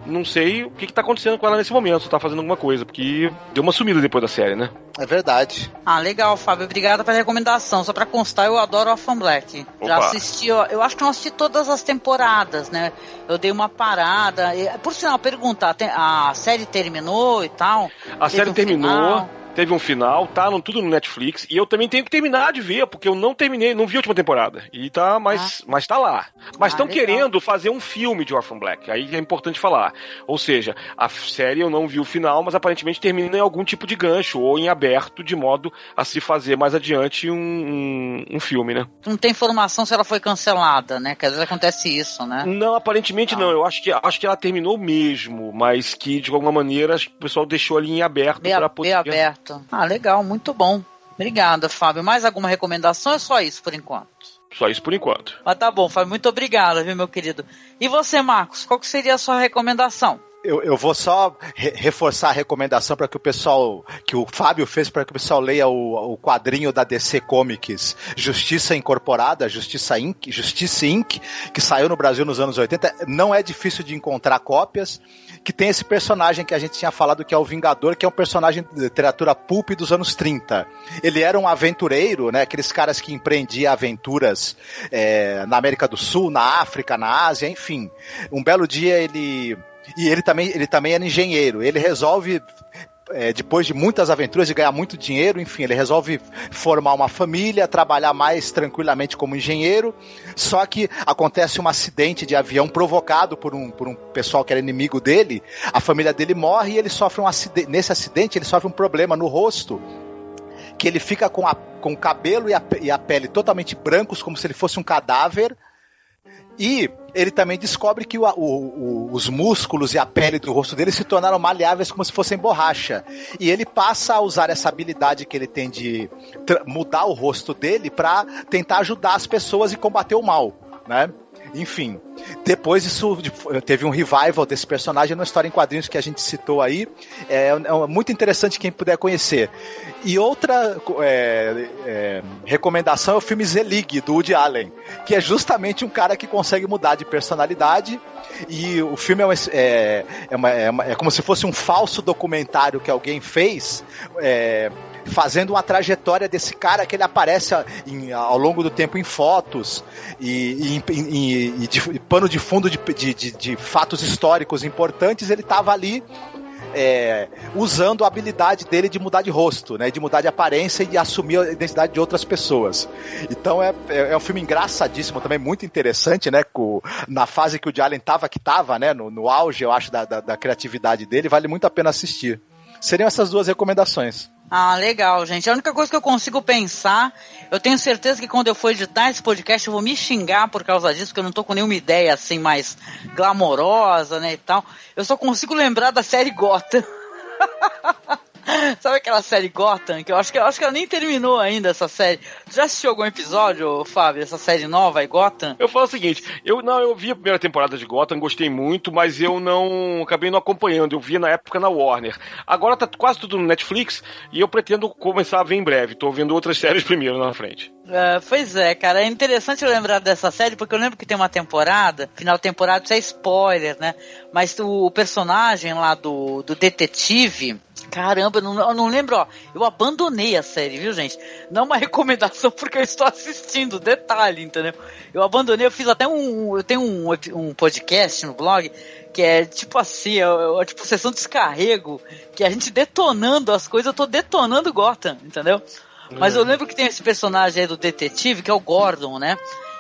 Não sei o que tá acontecendo com ela nesse momento, se tá fazendo alguma coisa, porque deu uma sumida depois da série, né? É verdade. Legal, Fábio, obrigada pela recomendação. Só pra constar, eu adoro Orphan Black. Opa. Já assisti, eu acho que não assisti todas as temporadas, né? Eu dei uma parada. Por sinal, perguntar, a série terminou e tal? A série terminou. Teve um final, tá tudo no Netflix, e eu também tenho que terminar de ver, porque eu não terminei, não vi a última temporada, e tá, mas tá lá. Mas estão querendo fazer um filme de Orphan Black, aí é importante falar. Ou seja, a série eu não vi o final, mas aparentemente termina em algum tipo de gancho, ou em aberto, de modo a se fazer mais adiante um filme, né? Não tem informação se ela foi cancelada, né? Que às vezes acontece isso, né? Não, aparentemente não. Eu acho que ela terminou mesmo, mas que de alguma maneira o pessoal deixou ali em aberto para poder... aberto. Legal, muito bom. Obrigada, Fábio. Mais alguma recomendação ou é só isso por enquanto? Só isso por enquanto. Mas tá bom, Fábio. Muito obrigada, viu, meu querido? E você, Marcos, qual que seria a sua recomendação? Eu vou só reforçar a recomendação para que o Fábio fez, para que o pessoal leia o quadrinho da DC Comics Justiça Incorporada, Justiça Inc., que saiu no Brasil nos anos 80. Não é difícil de encontrar cópias, que tem esse personagem que a gente tinha falado, que é o Vingador, que é um personagem de literatura pulp dos anos 30. Ele era um aventureiro, né? Aqueles caras que empreendiam aventuras na América do Sul, na África, na Ásia, enfim. Um belo dia ele também era engenheiro. Ele resolve, depois de muitas aventuras e ganhar muito dinheiro, enfim, ele resolve formar uma família, trabalhar mais tranquilamente como engenheiro. Só que acontece um acidente de avião provocado por um pessoal que era inimigo dele. A família dele morre e ele sofre um acidente. Nesse acidente ele sofre um problema no rosto, que ele fica com o cabelo e a pele totalmente brancos, como se ele fosse um cadáver. E ele também descobre que os músculos e a pele do rosto dele se tornaram maleáveis como se fossem borracha. E ele passa a usar essa habilidade que ele tem de mudar o rosto dele para tentar ajudar as pessoas e combater o mal, né? Enfim, depois isso teve um revival desse personagem numa história em quadrinhos que a gente citou aí. É muito interessante quem puder conhecer. E outra recomendação é o filme Z-League, do Woody Allen, que é justamente um cara que consegue mudar de personalidade. E o filme é como se fosse um falso documentário que alguém fez, fazendo uma trajetória desse cara, que ele aparece ao longo do tempo em fotos e de pano de fundo de fatos históricos importantes. Ele estava ali usando a habilidade dele de mudar de rosto, né, de mudar de aparência e assumir a identidade de outras pessoas. Então é um filme engraçadíssimo, também muito interessante, né, na fase que o Woody Allen estava, né, no auge, eu acho, da criatividade dele. Vale muito a pena assistir. Seriam essas duas recomendações. Ah, legal, gente. A única coisa que eu consigo pensar, eu tenho certeza que quando eu for editar esse podcast eu vou me xingar por causa disso, porque eu não tô com nenhuma ideia assim mais glamourosa, né, e tal. Eu só consigo lembrar da série Gotham. Sabe aquela série Gotham? Que eu acho que ela nem terminou ainda, essa série. Tu já assistiu algum episódio, Fábio, essa série nova aí, Gotham? Eu falo o seguinte, eu vi a primeira temporada de Gotham, gostei muito, mas eu acabei não acompanhando, eu vi na época na Warner. Agora tá quase tudo no Netflix e eu pretendo começar a ver em breve, tô vendo outras séries primeiro na frente. Pois é, cara, é interessante eu lembrar dessa série, porque eu lembro que tem uma temporada, final de temporada, isso é spoiler, né? Mas o personagem lá do detetive, caramba, eu não lembro, ó, eu abandonei a série, viu, gente? Não é uma recomendação porque eu estou assistindo, detalhe, entendeu? Eu abandonei, eu fiz até eu tenho um podcast no blog, que é tipo assim, tipo sessão de descarrego, que a gente detonando as coisas, eu tô detonando Gotham, entendeu? Mas eu lembro que tem esse personagem aí do detetive, que é o Gordon, né?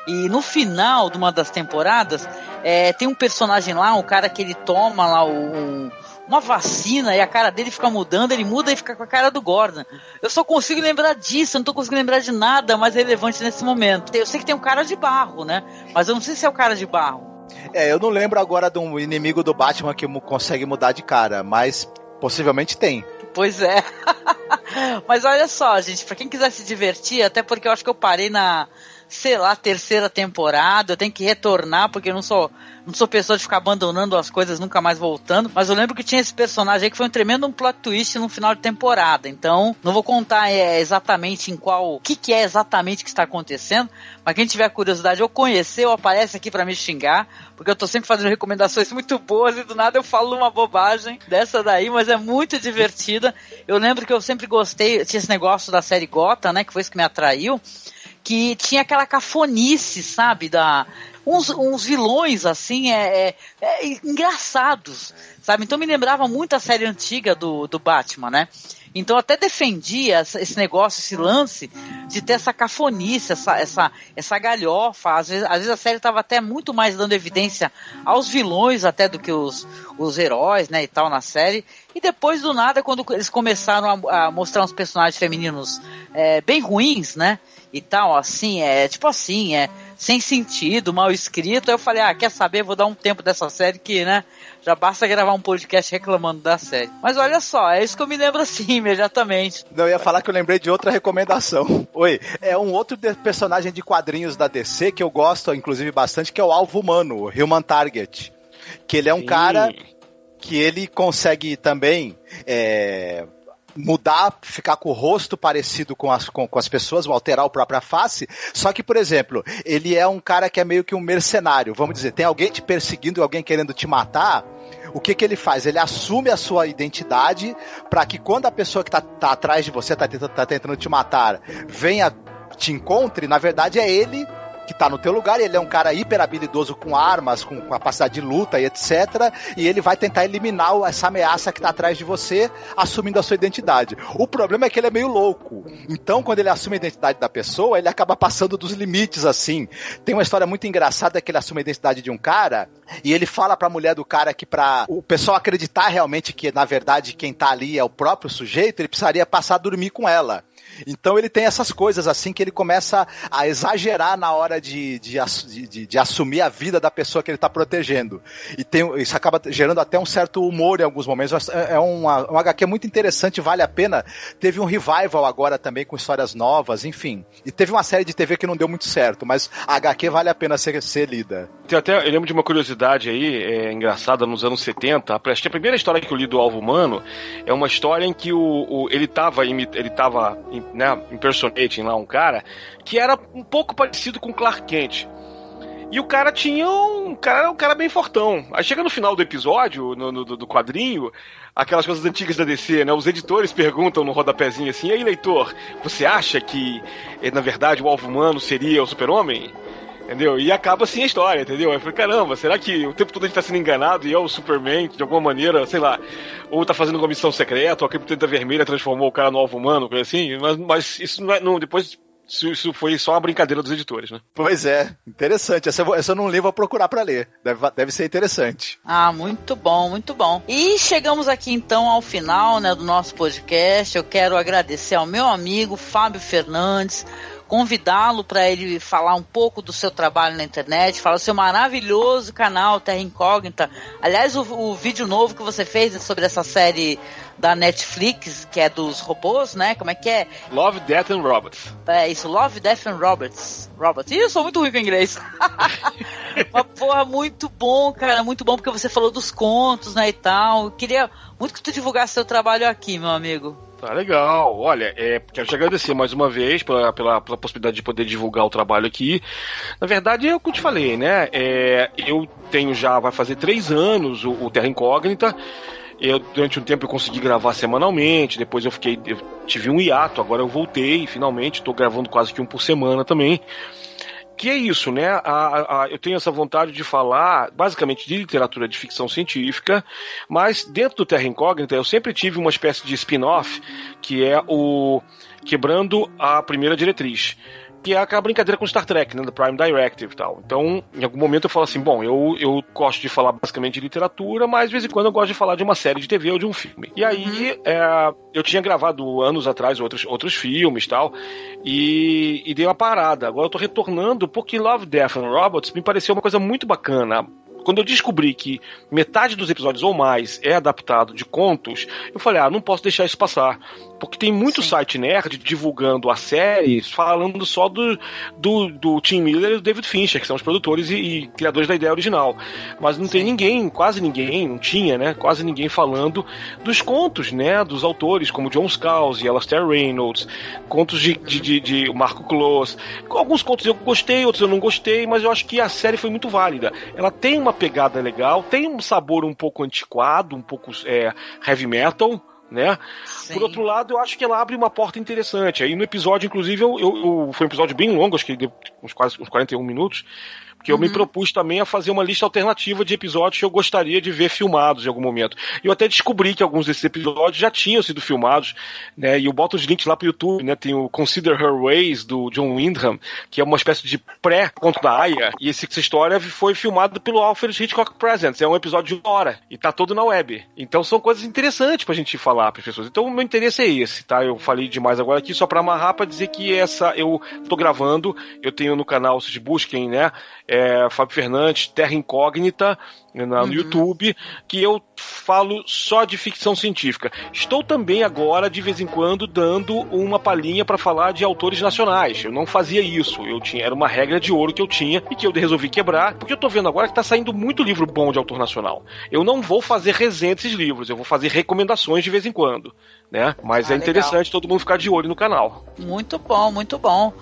E no final de uma das temporadas, tem um personagem lá, um cara que ele toma lá uma vacina e a cara dele fica mudando, ele muda e fica com a cara do Gordon. Eu só consigo lembrar disso, eu não tô conseguindo lembrar de nada mais relevante nesse momento. Eu sei que tem um cara de barro, né? Mas eu não sei se é o cara de barro. Eu não lembro agora de um inimigo do Batman que consegue mudar de cara, mas possivelmente tem. Pois é. Mas olha só, gente, pra quem quiser se divertir, até porque eu acho que eu parei na, sei lá, terceira temporada, eu tenho que retornar, porque eu não sou pessoa de ficar abandonando as coisas, nunca mais voltando, mas eu lembro que tinha esse personagem aí que foi um tremendo plot twist no final de temporada, então não vou contar exatamente o que é exatamente que está acontecendo, mas quem tiver curiosidade ou conhecer, ou aparece aqui pra me xingar, porque eu tô sempre fazendo recomendações muito boas e do nada eu falo uma bobagem dessa daí, mas é muito divertida. Eu lembro que eu sempre gostei, tinha esse negócio da série Gotham, né, que foi isso que me atraiu, que tinha aquela cafonice, sabe, uns vilões, assim, engraçados, sabe? Então me lembrava muito a série antiga do Batman, né? Então eu até defendia esse negócio, esse lance de ter essa cafonice, essa galhofa. Às vezes a série estava até muito mais dando evidência aos vilões até do que os heróis, né, e tal, na série. E depois do nada, quando eles começaram a mostrar uns personagens femininos bem ruins, né, e tal, assim, sem sentido, mal escrito, aí eu falei, quer saber, vou dar um tempo dessa série que, né, já basta gravar um podcast reclamando da série. Mas olha só, é isso que eu me lembro assim, imediatamente. Não, eu ia falar que eu lembrei de outra recomendação. Oi, é um outro personagem de quadrinhos da DC que eu gosto, inclusive, bastante, que é o Alvo Humano, o Human Target. Que ele é um cara que ele consegue também mudar, ficar com o rosto parecido com as pessoas, alterar a própria face, só que, por exemplo, ele é um cara que é meio que um mercenário, vamos dizer, tem alguém te perseguindo, alguém querendo te matar, o que ele faz? Ele assume a sua identidade para que quando a pessoa que tá atrás de você, tá tentando te matar, venha, te encontre, na verdade é ele que tá no teu lugar, ele é um cara hiper habilidoso com armas, com capacidade de luta e etc, e ele vai tentar eliminar essa ameaça que tá atrás de você, assumindo a sua identidade. O problema é que ele é meio louco, então quando ele assume a identidade da pessoa, ele acaba passando dos limites, assim. Tem uma história muito engraçada que ele assume a identidade de um cara, e ele fala pra mulher do cara que pra o pessoal acreditar realmente que, na verdade, quem tá ali é o próprio sujeito, ele precisaria passar a dormir com ela. Então ele tem essas coisas assim que ele começa a exagerar na hora de assumir a vida da pessoa que ele está protegendo. E isso acaba gerando até um certo humor em alguns momentos. É um HQ muito interessante, vale a pena. Teve um revival agora também com histórias novas, enfim. E teve uma série de TV que não deu muito certo, mas a HQ vale a pena ser lida. Eu lembro de uma curiosidade aí, engraçada, nos anos 70. A primeira história que eu li do Alvo Humano é uma história em que ele tava impersonating lá um cara que era um pouco parecido com Clark Kent. E o cara tinha um cara bem fortão. Aí chega no final do episódio, do quadrinho, aquelas coisas antigas da DC, né? Os editores perguntam no rodapézinho assim: e aí, leitor, você acha que, na verdade, o Alvo Humano seria o Super-Homem? Entendeu? E acaba assim a história, entendeu? Eu falei, caramba, será que o tempo todo a gente tá sendo enganado e é o Superman, de alguma maneira, sei lá, ou tá fazendo uma missão secreta, ou a Criptonita Vermelha transformou o cara no Alvo Humano, coisa assim, mas isso não depois isso foi só uma brincadeira dos editores, né? Pois é, interessante. Essa eu não li, vou procurar pra ler. Deve ser interessante. Ah, muito bom, muito bom. E chegamos aqui então ao final, né, do nosso podcast. Eu quero agradecer ao meu amigo Fábio Fernandes, convidá-lo para ele falar um pouco do seu trabalho na internet, falar do seu maravilhoso canal Terra Incógnita. Aliás, o vídeo novo que você fez sobre essa série da Netflix, que é dos robôs, né? Como é que é? Love, Death and Robots. É isso, Love, Death and Robots. Ih, eu sou muito ruim com inglês. Uma porra, muito bom, cara, muito bom, porque você falou dos contos, né, e tal. Eu queria muito que tu divulgasse seu trabalho aqui, meu amigo. Tá legal. Olha, quero te agradecer mais uma vez pela possibilidade de poder divulgar o trabalho aqui. Na verdade, é o que eu te falei, né? Eu tenho vai fazer 3 anos o Terra Incógnita. Durante um tempo eu consegui gravar semanalmente, depois eu tive um hiato, agora eu voltei, finalmente, estou gravando quase que um por semana também. Que é isso, né? Eu tenho essa vontade de falar basicamente de literatura de ficção científica, mas dentro do Terra Incógnita eu sempre tive uma espécie de spin-off, que é o Quebrando a Primeira Diretriz, que é aquela brincadeira com Star Trek, né, do Prime Directive e tal. Então, em algum momento eu falo assim, bom, eu gosto de falar basicamente de literatura, mas de vez em quando eu gosto de falar de uma série de TV ou de um filme. E aí, eu tinha gravado anos atrás outros filmes e tal, e dei uma parada. Agora eu tô retornando porque Love, Death and Robots me pareceu uma coisa muito bacana. Quando eu descobri que metade dos episódios ou mais é adaptado de contos, eu falei, não posso deixar isso passar. Porque tem muito site nerd divulgando a série, falando só do Tim Miller e do David Fincher, que são os produtores e criadores da ideia original. Mas não tem ninguém, quase ninguém, não tinha, né? Quase ninguém falando dos contos, né? Dos autores, como John Scalzi, Alastair Reynolds, contos de Marco Close. Alguns contos eu gostei, outros eu não gostei, mas eu acho que a série foi muito válida. Ela tem uma pegada legal, tem um sabor um pouco antiquado, um pouco heavy metal, né? Sim. Por outro lado, eu acho que ela abre uma porta interessante. Aí no episódio, inclusive, foi um episódio bem longo, acho que deu uns 41 minutos, porque eu me propus também a fazer uma lista alternativa de episódios que eu gostaria de ver filmados em algum momento. Eu até descobri que alguns desses episódios já tinham sido filmados, né? E eu boto os links lá pro YouTube, né? Tem o Consider Her Ways, do John Wyndham, que é uma espécie de pré-conto da Aya, e essa história foi filmado pelo Alfred Hitchcock Presents. É um episódio de 1 hora, e tá todo na web. Então são coisas interessantes pra gente falar pras pessoas. Então o meu interesse é esse, tá? Eu falei demais agora aqui, só pra amarrar, pra dizer que eu tô gravando, eu tenho no canal, vocês busquem, né? Fábio Fernandes, Terra Incógnita, no YouTube, que eu falo só de ficção científica. Estou também agora, de vez em quando, dando uma palhinha para falar de autores nacionais. Eu não fazia isso. Era uma regra de ouro que eu tinha e que eu resolvi quebrar, porque eu tô vendo agora que tá saindo muito livro bom de autor nacional. Eu não vou fazer resenha desses livros, eu vou fazer recomendações de vez em quando, né? Mas é interessante legal. Todo mundo ficar de olho no canal. Muito bom, muito bom.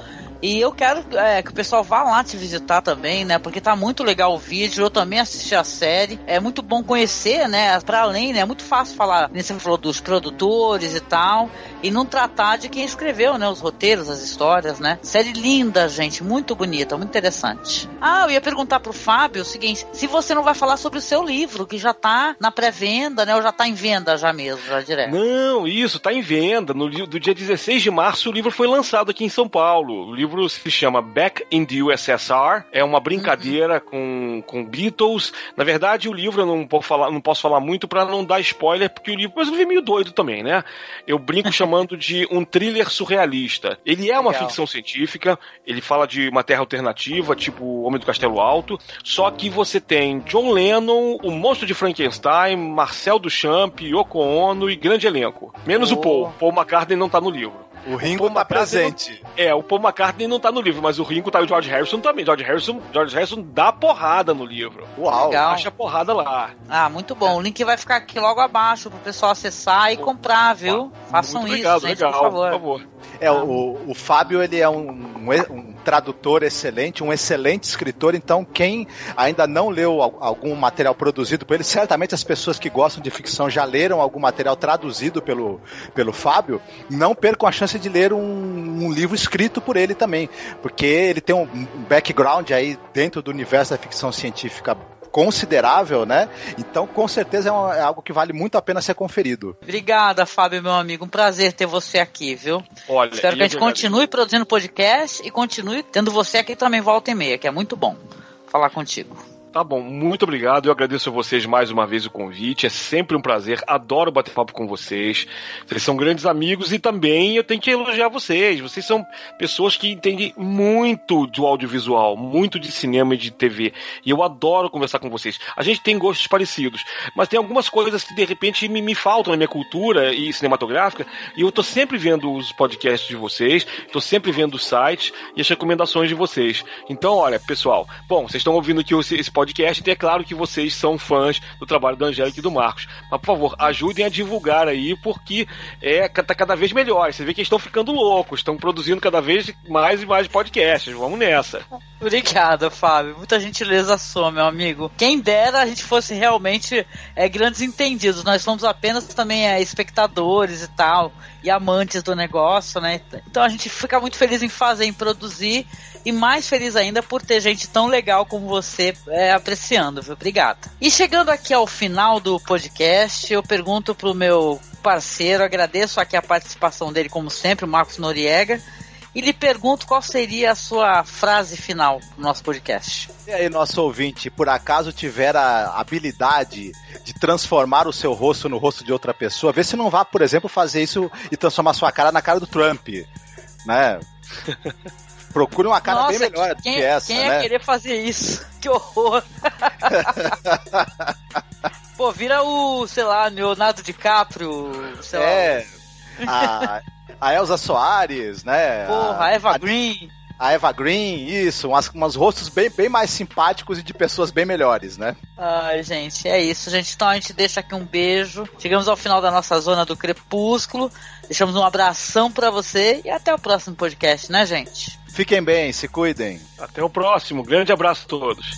E eu quero que o pessoal vá lá te visitar também, né? Porque tá muito legal o vídeo, eu também assisti a série. É muito bom conhecer, né? Pra além, né? É muito fácil falar, você falou dos produtores e tal, e não tratar de quem escreveu, né? Os roteiros, as histórias, né? Série linda, gente, muito bonita, muito interessante. Eu ia perguntar pro Fábio o seguinte, se você não vai falar sobre o seu livro, que já tá na pré-venda, né? Ou já tá em venda já mesmo, já direto? Não, isso, tá em venda. Do dia 16 de março o livro foi lançado aqui em São Paulo. O livro livro se chama Back in the USSR. É uma brincadeira com Beatles. Na verdade, o livro eu não posso falar muito para não dar spoiler, porque o livro é meio doido também, né? Eu brinco chamando de um thriller surrealista. Ele é uma ficção científica, ele fala de uma terra alternativa, tipo Homem do Castelo Alto, só que você tem John Lennon, o Monstro de Frankenstein, Marcel Duchamp, Yoko Ono e grande elenco. Menos o Paul. Paul McCartney não tá no livro. O Ringo tá presente. O Paul McCartney não tá no livro, mas o Ringo tá e o George Harrison também. George Harrison dá porrada no livro. Uau! Legal. Acha porrada lá. Ah, muito bom. O link vai ficar aqui logo abaixo pro pessoal acessar e comprar, viu? Façam muito isso, obrigado, gente, legal, por favor. O Fábio, ele é um tradutor excelente, um excelente escritor, então quem ainda não leu algum material produzido por ele, certamente as pessoas que gostam de ficção já leram algum material traduzido pelo Fábio, não percam a chance de ler um livro escrito por ele também, porque ele tem um background aí dentro do universo da ficção científica considerável, né? Então, com certeza é algo que vale muito a pena ser conferido. Obrigada, Fábio, meu amigo. Um prazer ter você aqui, viu? Olha, espero que a gente continue produzindo podcast e continue tendo você aqui também volta e meia, que é muito bom falar contigo. Tá bom, muito obrigado. Eu agradeço a vocês mais uma vez o convite. É sempre um prazer. Adoro bater papo com vocês. Vocês são grandes amigos e também eu tenho que elogiar vocês. Vocês são pessoas que entendem muito do audiovisual, muito de cinema e de TV. E eu adoro conversar com vocês. A gente tem gostos parecidos, mas tem algumas coisas que de repente me faltam na minha cultura e cinematográfica. E eu tô sempre vendo os podcasts de vocês, tô sempre vendo os sites e as recomendações de vocês. Então, olha, pessoal, bom, vocês estão ouvindo aqui esse podcast, e é claro que vocês são fãs do trabalho da Angélica e do Marcos. Mas, por favor, ajudem a divulgar aí, porque tá cada vez melhor. Você vê que eles estão ficando loucos, estão produzindo cada vez mais e mais podcasts. Vamos nessa. Obrigada, Fábio. Muita gentileza sua, meu amigo. Quem dera a gente fosse realmente grandes entendidos. Nós somos apenas também espectadores e tal, e amantes do negócio, né? Então a gente fica muito feliz em fazer, em produzir, e mais feliz ainda por ter gente tão legal como você apreciando, viu? Obrigada. E chegando aqui ao final do podcast, eu pergunto pro meu parceiro, agradeço aqui a participação dele como sempre, o Marcos Noriega, e lhe pergunto qual seria a sua frase final do nosso podcast. E aí, nosso ouvinte, por acaso tiver a habilidade de transformar o seu rosto no rosto de outra pessoa, vê se não vá, por exemplo, fazer isso e transformar sua cara na cara do Trump, né? Procure uma cara bem melhor do que essa, quem né? Quem ia querer fazer isso? Que horror! Pô, vira o, sei lá, Leonardo DiCaprio, sei lá. A Elsa Soares, né? Porra, a Eva Green. A Eva Green, isso, umas rostos bem mais simpáticos e de pessoas bem melhores, né? Ai, gente, é isso, gente. Então a gente deixa aqui um beijo. Chegamos ao final da nossa zona do crepúsculo. Deixamos um abração pra você e até o próximo podcast, né, gente? Fiquem bem, se cuidem. Até o próximo. Grande abraço a todos.